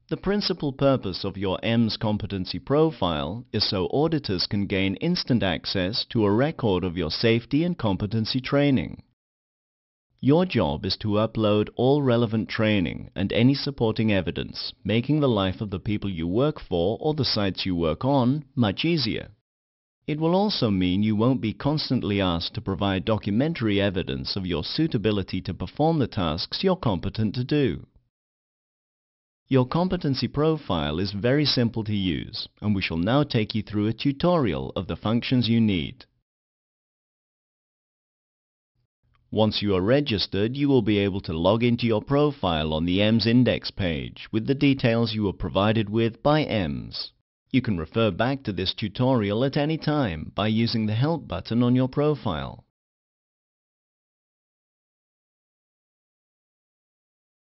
The principal purpose of your EMS competency profile is so auditors can gain instant access to a record of your safety and competency training. Your job is to upload all relevant training and any supporting evidence, making the life of the people you work for or the sites you work on much easier. It will also mean you won't be constantly asked to provide documentary evidence of your suitability to perform the tasks you're competent to do. Your competency profile is very simple to use, and we shall now take you through a tutorial of the functions you need. Once you are registered, you will be able to log into your profile on the EMS index page with the details you were provided with by EMS. You can refer back to this tutorial at any time by using the Help button on your profile.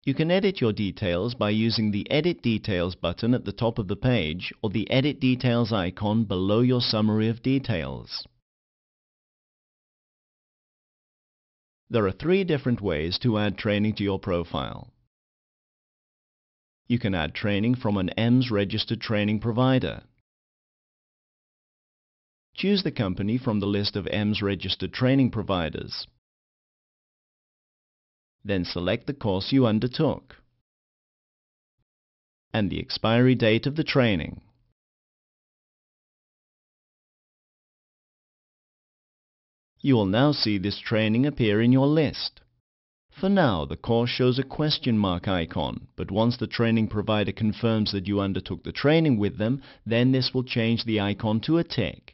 You can edit your details by using the Edit Details button at the top of the page or the Edit Details icon below your summary of details. There are 3 different ways to add training to your profile. You can add training from an EMS registered training provider. Choose the company from the list of EMS registered training providers. Then select the course you undertook and the expiry date of the training. You will now see this training appear in your list. For now, the course shows a question mark icon, but once the training provider confirms that you undertook the training with them, then this will change the icon to a tick.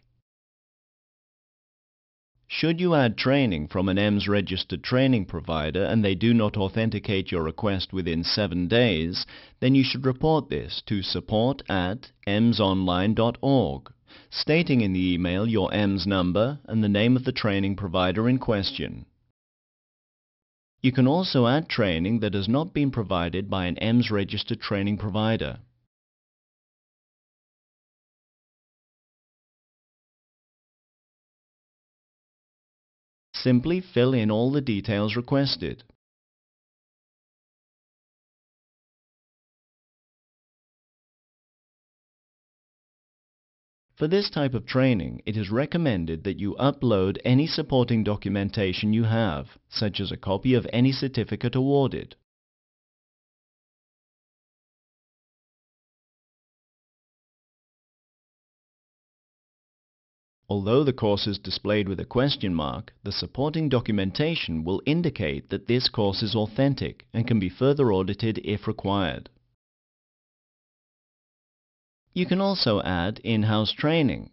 Should you add training from an EMS registered training provider and they do not authenticate your request within 7 days, then you should report this to support@emsonline.org, stating in the email your EMS number and the name of the training provider in question. You can also add training that has not been provided by an EMS registered training provider. Simply fill in all the details requested. For this type of training, it is recommended that you upload any supporting documentation you have, such as a copy of any certificate awarded. Although the course is displayed with a question mark, the supporting documentation will indicate that this course is authentic and can be further audited if required. You can also add in-house training.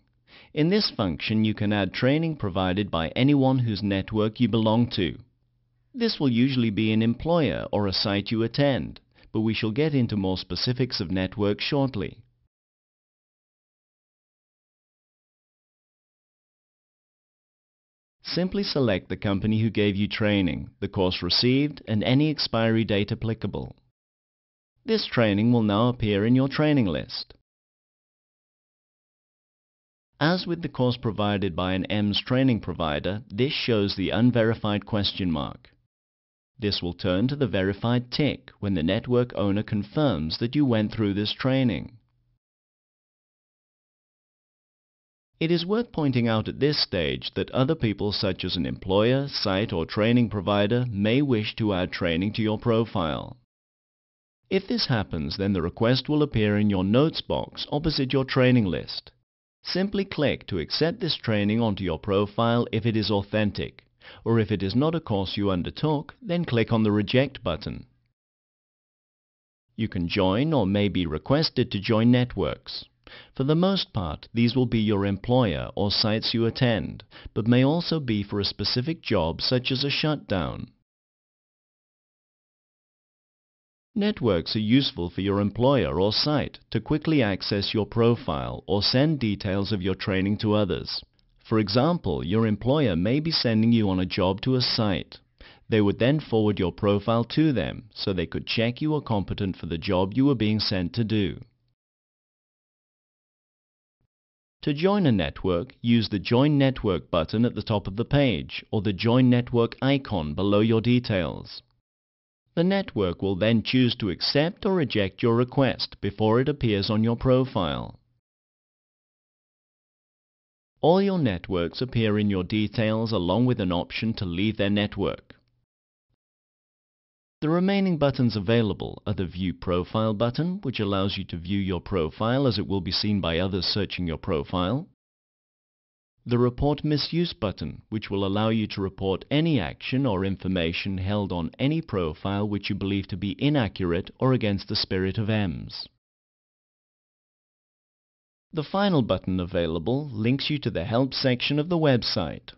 In this function, you can add training provided by anyone whose network you belong to. This will usually be an employer or a site you attend, but we shall get into more specifics of networks shortly. Simply select the company who gave you training, the course received, and any expiry date applicable. This training will now appear in your training list. As with the course provided by an EMS training provider, this shows the unverified question mark. This will turn to the verified tick when the network owner confirms that you went through this training. It is worth pointing out at this stage that other people such as an employer, site or training provider may wish to add training to your profile. If this happens, then the request will appear in your notes box opposite your training list. Simply click to accept this training onto your profile if it is authentic, or if it is not a course you undertook, then click on the Reject button. You can join or may be requested to join networks. For the most part, these will be your employer or sites you attend, but may also be for a specific job such as a shutdown. Networks are useful for your employer or site to quickly access your profile or send details of your training to others. For example, your employer may be sending you on a job to a site. They would then forward your profile to them so they could check you are competent for the job you were being sent to do. To join a network, use the Join Network button at the top of the page or the Join Network icon below your details. The network will then choose to accept or reject your request before it appears on your profile. All your networks appear in your details along with an option to leave their network. The remaining buttons available are the View Profile button, which allows you to view your profile as it will be seen by others searching your profile. The Report Misuse button, which will allow you to report any action or information held on any profile which you believe to be inaccurate or against the spirit of EMSS. The final button available links you to the Help section of the website.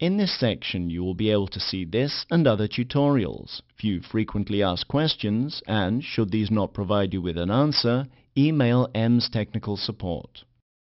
In this section you will be able to see this and other tutorials, view frequently asked questions, and, should these not provide you with an answer, email EMSS technical support.